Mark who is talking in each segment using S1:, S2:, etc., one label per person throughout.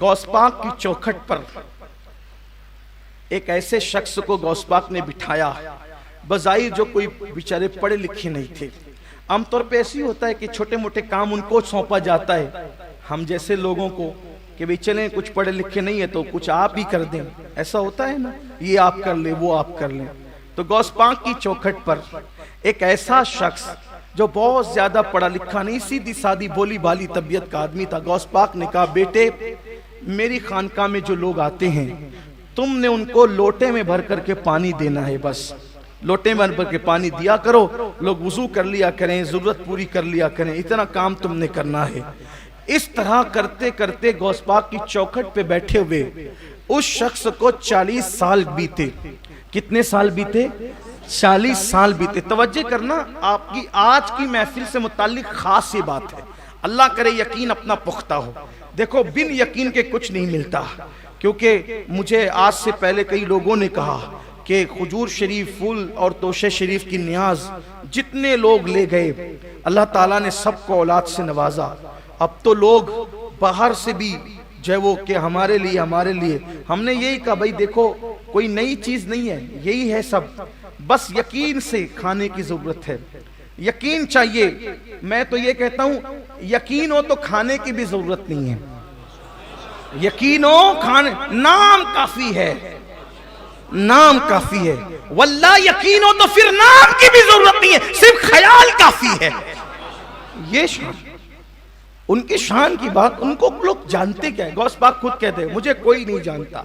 S1: غوث پاک کی چوکھٹ پر ایک ایسے شخص کو غوث پاک نے بٹھایا، بظاہر جو کوئی بیچارے پڑھے لکھے نہیں تھے۔ عام طور پہ ایسی ہوتا ہے کہ چھوٹے موٹے کام ان کو سونپا جاتا ہے، ہم جیسے لوگوں کو، کہ بھی چلیں کچھ پڑھے لکھے نہیں ہے تو کچھ آپ ہی کر دیں، ایسا ہوتا ہے نا، یہ آپ کر لیں وہ آپ کر لیں۔ تو غوث پاک کی چوکھٹ پر ایک ایسا شخص جو بہت زیادہ پڑھا لکھا نہیں، سیدھی سادی بولی بالی طبیعت کا آدمی تھا۔ غوث پاک نے کہا بیٹے میری خانقاہ میں جو لوگ آتے ہیں تم نے ان کو لوٹے میں بھر کر کے پانی دینا ہے، بس لوٹے میں بھر کے پانی دیا کرو، لوگ وضو کر لیا کریں، ضرورت پوری کر لیا کریں، اتنا کام تم نے کرنا ہے۔ اس طرح کرتے کرتے غوث پاک کی چوکھٹ پہ بیٹھے ہوئے اس شخص کو 40 سال بیتے۔ کتنے سال بیتے؟ 40 سال بیتے۔ توجہ کرنا، آپ کی آج کی محفل سے متعلق خاص یہ بات ہے، اللہ کرے یقین اپنا پختہ ہو۔ دیکھو بن یقین کے کچھ نہیں ملتا، کیونکہ مجھے آج سے پہلے کئی لوگوں نے کہا کہ کھجور شریف، پھول اور توشے شریف کی نیاز جتنے لوگ لے گئے اللہ تعالیٰ نے سب کو اولاد سے نوازا۔ اب تو لوگ باہر سے بھی جو ہے وہ کہ ہمارے لیے ہم نے یہی کہا بھائی دیکھو کوئی نئی چیز نہیں ہے، یہی ہے سب، بس یقین سے کھانے کی ضرورت ہے، یقین چاہیے۔ میں تو یہ کہتا ہوں یقین ہو تو کھانے کی بھی ضرورت نہیں ہے، یقین ہو کھانے، نام کافی ہے، نام کافی ہے، واللہ یقین ہو تو پھر نام کی بھی ضرورت نہیں ہے، صرف خیال کافی ہے۔ یہ شان، ان کی شان کی بات، ان کو لوگ جانتے کیا ہے؟ غوث پاک خود کہتے ہیں مجھے کوئی نہیں جانتا،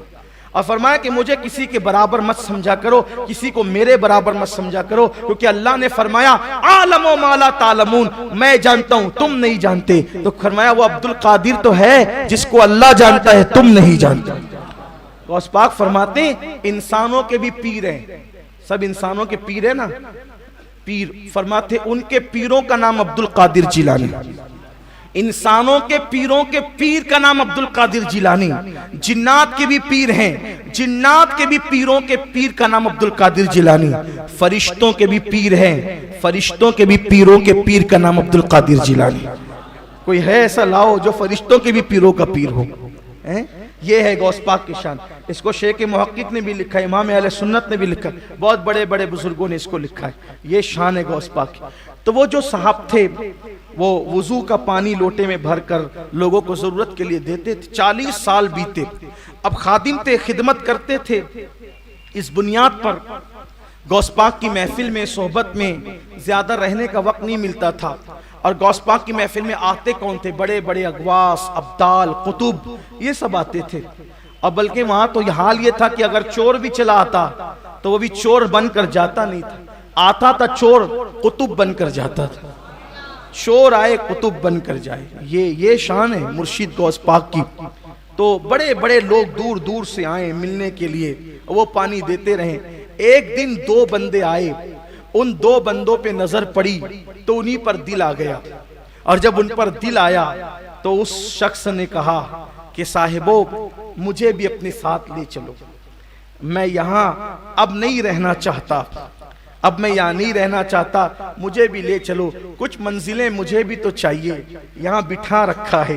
S1: اور فرمایا کہ مجھے کسی کے برابر مت سمجھا کرو، کسی کو میرے برابر مت سمجھا کرو، کیونکہ اللہ نے فرمایا عالم ما لا تعلمون، میں جانتا ہوں تم نہیں جانتے۔ تو فرمایا وہ عبد القادر تو ہے جس کو اللہ جانتا ہے، تم نہیں جانتے۔ غوث پاک فرماتے ہیں انسانوں کے بھی پیر ہیں، سب انسانوں کے پیر ہیں نا، پیر فرماتے ان کے پیروں کا نام عبد القادر جیلانی، انسانوں کے پیروں کے پیر کا نام عبد القادر جیلانی، جنات کے بھی پیر ہیں، جنات کے بھی پیروں کے پیر کا نام عبد القادر جیلانی، فرشتوں کے بھی پیر ہیں، فرشتوں کے بھی پیروں کے پیر کا نام عبد القادر جیلانی۔ کوئی ہے ایسا لاؤ جو فرشتوں کے بھی پیروں کا پیر ہو؟ یہ ہے غوث پاک کی شان۔ اس کو شیخ محقق نے بھی لکھا ہے، امام اہل سنت نے بھی لکھا ہے، بہت بڑے بڑے بزرگوں نے اس کو لکھا ہے، یہ شان ہے غوث پاک کی۔ تو وہ جو صاحب تھے وہ وضو کا پانی لوٹے میں بھر کر لوگوں کو ضرورت کے لیے دیتے تھے، 40 سال بیتے۔ اب خادم تھے، خدمت کرتے تھے۔ اس بنیاد پر غوث پاک کی محفل میں، صحبت میں زیادہ رہنے کا وقت نہیں ملتا تھا، اور غوث پاک کی محفل میں آتے کون تھے؟ بڑے بڑے اغواس، ابدال، قطب، یہ سب آتے تھے۔ اور بلکہ وہاں تو یہ حال یہ تھا کہ اگر چور بھی چلا آتا تو وہ بھی چور بن کر جاتا نہیں تھا، آتا تھا چور قطب بن کر جاتا تھا، چور آئے قطب بن کر جائے۔ یہ شان ہے مرشد غوث پاک کی۔ تو بڑے بڑے لوگ دور دور سے آئے ملنے کے لیے، وہ پانی دیتے رہے۔ ایک دن 2 بندے آئے، ان 2 بندوں پہ نظر پڑی تو انہی پر دل آ گیا، اور جب ان پر دل آیا تو اس شخص نے کہا کہ صاحبو مجھے بھی اپنے ساتھ لے چلو، میں یہاں اب نہیں رہنا چاہتا، اب میں یہاں نہیں رہنا چاہتا، مجھے بھی لے چلو، کچھ منزلیں مجھے بھی تو چاہیے، یہاں بٹھا رکھا ہے۔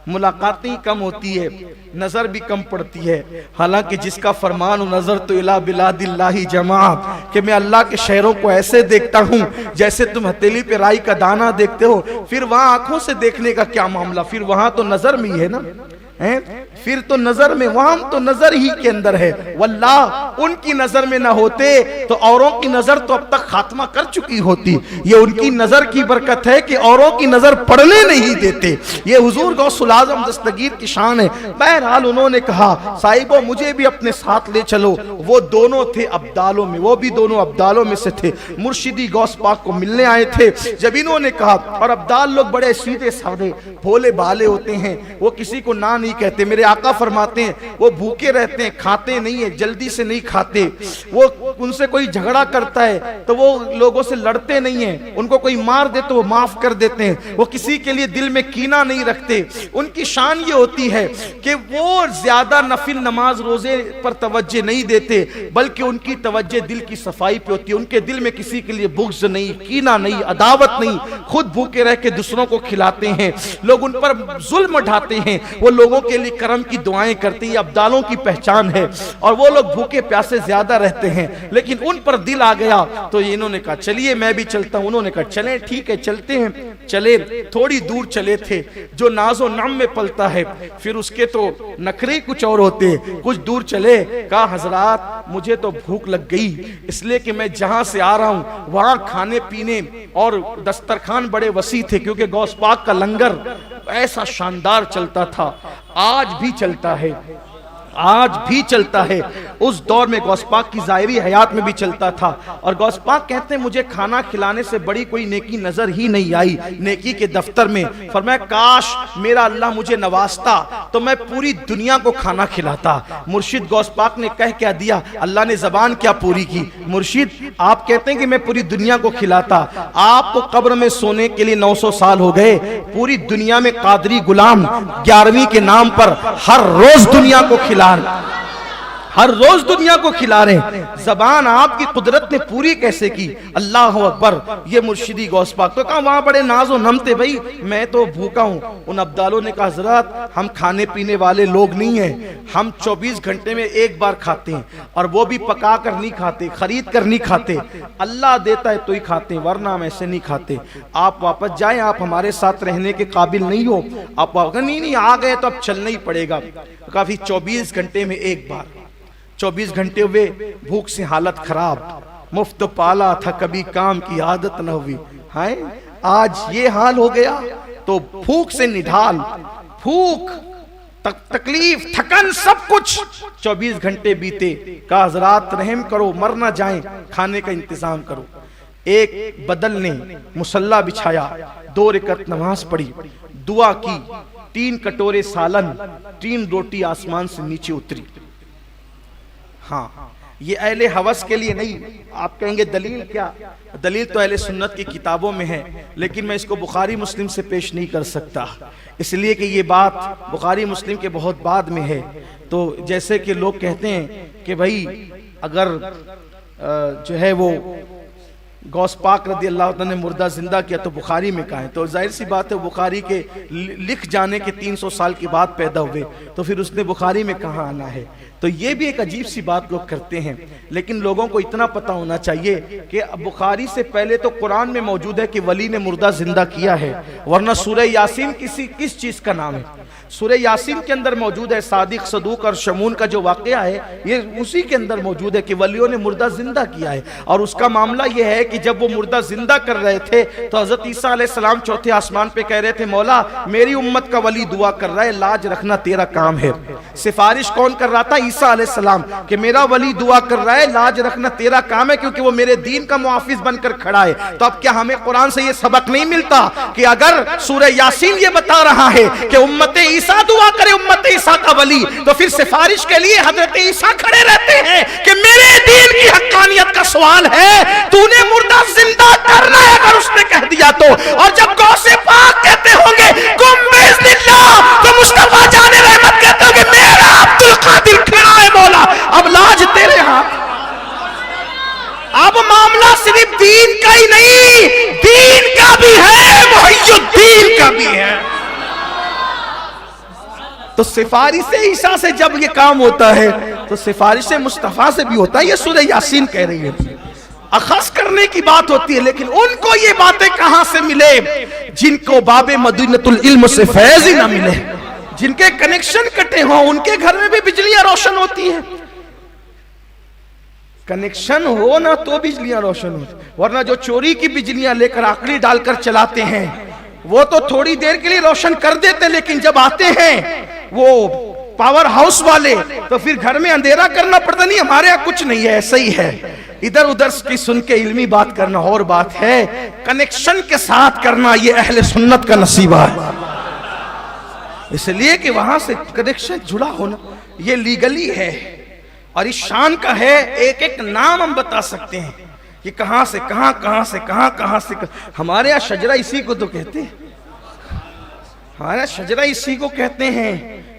S1: ملاقاتیں کم ہوتی ہے، نظر بھی کم پڑتی ہے، حالانکہ جس کا فرمان و نظر تو الہ بلاد اللہ جماع، کہ میں اللہ کے شہروں کو ایسے دیکھتا ہوں جیسے تم ہتھیلی پہ رائی کا دانہ دیکھتے ہو۔ پھر وہاں آنکھوں سے دیکھنے کا کیا معاملہ، پھر وہاں تو نظر میں ہی ہے نا، پھر تو نظر میں، وہاں تو نظر ہی کے اندر ہے۔ واللہ ان کی نظر میں نہ ہوتے تو اوروں کی نظر تو اب تک خاتمہ کر چکی ہوتی۔ یہ ان کی نظر کی برکت ہے کہ اوروں کی نظر پڑنے نہیں دیتے۔ یہ حضور غوث العظم دستگیر کی شان ہے۔ بہرحال انہوں نے کہا صاحبو مجھے بھی اپنے ساتھ لے چلو۔ وہ دونوں تھے ابدالوں میں، وہ بھی دونوں ابدالوں میں سے تھے، مرشدی غوث پاک کو ملنے آئے تھے۔ جب انہوں نے کہا، اور ابدال لوگ بڑے سیدھے سادے بھولے بھالے ہوتے ہیں، وہ کسی کو نہ نہیں کہتے۔ میرے آقا فرماتے ہیں وہ بھوکے رہتے ہیں، کھاتے نہیں ہیں، جلدی سے نہیں کھاتے۔ وہ ان سے کوئی جھگڑا کرتا ہے تو وہ لوگوں سے لڑتے نہیں ہیں، ان کو کوئی مار دے تو وہ معاف کر دیتے ہیں، وہ کسی کے لیے دل میں کینہ نہیں رکھتے۔ ان کی شان یہ ہوتی ہے کہ وہ زیادہ نفل نماز روزے پر توجہ نہیں دیتے، بلکہ ان کی توجہ دل کی صفائی پہ ہوتی ہے. ان کے دل میں کسی کے لیے بغض نہیں، کینہ نہیں، عداوت نہیں. خود بھوکے رہ کے دوسروں کو کھلاتے ہیں، لوگ ان پر ظلم ڈھاتے ہیں، وہ لوگوں کے لیے کرم کی دعائیں کرتے ہیں. یہ ابدالوں کی پہچان ہے. اور وہ لوگ بھوکے پیاسے زیادہ رہتے ہیں، لیکن ان پر دل آ گیا تو انہوں نے کہا چلیے میں بھی چلتا ہوں. انہوں نے کہا چلیں ٹھیک ہے چلتے ہیں. چلے، تھوڑی دور چلے تھے. جو ناز و نعم میں پلتا ہے پھر اس کے تو نخرے کچھ اور ہوتے. کچھ دور چلے، کہا حضرات مجھے تو بھوک لگ گئی، اس لیے کہ میں جہاں سے آ رہا ہوں وہاں کھانے پینے اور دسترخوان بڑے وسیع تھے، کیونکہ غوث پاک کا لنگر ایسا شاندار چلتا تھا، آج بھی چلتا ہے، آج بھی چلتا ہے. اس دور میں غوث پاک کی ظاہری حیات میں بھی چلتا تھا. اور غوث پاک کہتے ہیں مجھے کھانا کھلانے سے بڑی کوئی نیکی نظر ہی نہیں آئی نیکی کے دفتر میں. فرمایا کاش میرا اللہ مجھے نوازتا تو میں پوری دنیا کو کھانا کھلاتا. مرشد غوث پاک نے کہہ کیا دیا، اللہ نے زبان کیا پوری کی. مرشد آپ کہتے ہیں کہ میں پوری دنیا کو کھلاتا، آپ کو قبر میں سونے کے لیے 900 سال ہو گئے، پوری دنیا میں قادری غلام 11ویں کے نام پر ہر روز دنیا کو کھلا، ہر روز دنیا کو کھلا رہے ہیں. زبان آپ کی قدرت نے پوری کیسے کی. اللہ اکبر. یہ مرشدی غوث پاک تو کہا وہاں بڑے ناز و نم تھے، بھائی میں تو بھوکا ہوں. ان ابدالوں نے کہا حضرات ہم کھانے پینے والے لوگ نہیں ہیں، ہم 24 گھنٹے میں ایک بار کھاتے ہیں، اور وہ بھی پکا کر نہیں کھاتے، خرید کر نہیں کھاتے. اللہ دیتا ہے تو ہی کھاتے ہیں، ورنہ ہم ایسے نہیں کھاتے. آپ واپس جائیں، آپ ہمارے ساتھ رہنے کے قابل نہیں ہو. آپ نہیں آ گئے تو اب چلنا ہی پڑے گا. کافی 24 گھنٹے میں ایک بار. 24 گھنٹے ہوئے، بھوک سے حالت خراب، مفت پالا تھا کبھی کام کی عادت نہ ہوئی. ہائے آج یہ حال ہو گیا تو بھوک سے نڈھال، بھوک تکلیف تھکن سب کچھ. 24 گھنٹے بیتے. کہا حضرات رحم کرو، مر نہ جائیں، کھانے کا انتظام کرو. ایک بدل نے مصلی بچھایا، 2 رکعت نماز پڑھی، دعا کی، 3 کٹورے سالن، 3 روٹی آسمان سے نیچے اتری. ہاں یہ اہل حوث کے لیے نہیں. آپ کہیں گے دلیل کیا؟ دلیل تو اہل سنت کی کتابوں میں ہے، لیکن میں اس کو بخاری مسلم سے پیش نہیں کر سکتا، اس لیے کہ یہ بات بخاری مسلم کے بہت بعد میں ہے. تو جیسے کہ لوگ کہتے ہیں کہ بھائی اگر جو ہے وہ غوث پاک رضی اللہ عنہ نے مردہ زندہ کیا تو بخاری میں کہاں ہے؟ تو ظاہر سی بات ہے بخاری کے لکھ جانے کے 300 سال کے بعد پیدا ہوئے، تو پھر اس نے بخاری میں کہاں آنا ہے؟ تو یہ بھی ایک عجیب سی بات لوگ کرتے ہیں. لیکن لوگوں کو اتنا پتہ ہونا چاہیے کہ بخاری سے پہلے تو قرآن میں موجود ہے کہ ولی نے مردہ زندہ کیا ہے، ورنہ سورہ یاسین کس چیز کا نام ہے؟ سورہ یاسین کے اندر موجود ہے. صادق، صدوق اور شمون کا جو واقعہ ہے یہ اسی کے اندر موجود ہے کہ ولیوں نے مردہ زندہ کیا ہے. اور اس کا معاملہ یہ ہے کہ جب وہ مردہ زندہ کر رہے تھے تو حضرت عیسیٰ علیہ السلام چوتھے آسمان پہ کہہ رہے تھے مولا میری امت کا ولی دعا کر رہا ہے، لاج رکھنا تیرا کام ہے. سفارش کون کر رہا تھا؟ عیسیٰ علیہ السلام، کہ میرا ولی دعا کر رہا ہے، لاج رکھنا تیرا کام ہے، کیونکہ وہ میرے دین کا محافظ بن کر کھڑا ہے. تو اب کیا ہمیں قرآن سے یہ سبق نہیں ملتا کہ اگر سورہ یاسین یہ بتا رہا ہے کہ امت عیسیٰ دعا کرے امت عیسیٰ کا ولی، تو پھر سفارش کے لیے حضرت عیسیٰ کھڑے رہتے ہیں کہ میرے دین کی حقانیت کا سوال ہے، تو نے مردہ زندہ کرنا ہے اگر اس نے کہہ دیا تو. اور جب غوث پاک کہتے ہوں گے قم باذن اللہ، تو مصطفیٰ جان رحمت کہتے ہوں گے میرا عبد القادر کھڑا ہے مولا، اب لاج تیرے ہاتھ. اب معاملہ صرف دین کا ہی نہیں، دین کا بھی ہے، محی الدین کا بھی ہے. تو سفارش عیسیٰ سے جب یہ کام ہوتا ہے تو سفارش مصطفیٰ سے بھی ہوتا ہے. یہ سورہ یاسین کہہ رہی ہے، اخذ کرنے کی بات ہوتی ہے. لیکن ان کو یہ باتیں کہاں سے ملے جن کو باب مدینۃ العلم سے فیض ہی نہ ملے، جن کے کنیکشن کٹے ہوں. ان کے گھر میں بھی بجلیاں روشن ہوتی ہیں، کنیکشن ہو نہ تو بجلیاں روشن ہوتی، ورنہ جو چوری کی بجلیاں لے کر آکڑی ڈال کر چلاتے ہیں وہ تو تھوڑی دیر کے لیے روشن کر دیتے، لیکن جب آتے ہیں وہ پاور ہاؤس والے تو پھر گھر میں اندھیرا کرنا پڑتا. نہیں ہمارے یہاں کچھ نہیں ہے، ایسا ہی ہے. ادھر ادھر کی سن کے علمی بات کرنا اور بات ہے، کنیکشن کے ساتھ کرنا یہ اہل سنت کا نصیبہ ہے. اس لیے کہ وہاں سے کنیکشن جڑا ہونا یہ لیگلی ہے اور اس شان کا ہے. ایک ایک نام ہم بتا سکتے ہیں کہ کہاں سے کہاں، کہاں سے کہاں، کہاں سے کہاں. ہمارے یہاں شجرہ اسی کو تو کہتے ہیں، ہمارے شجرہ اسی کو کہتے ہیں.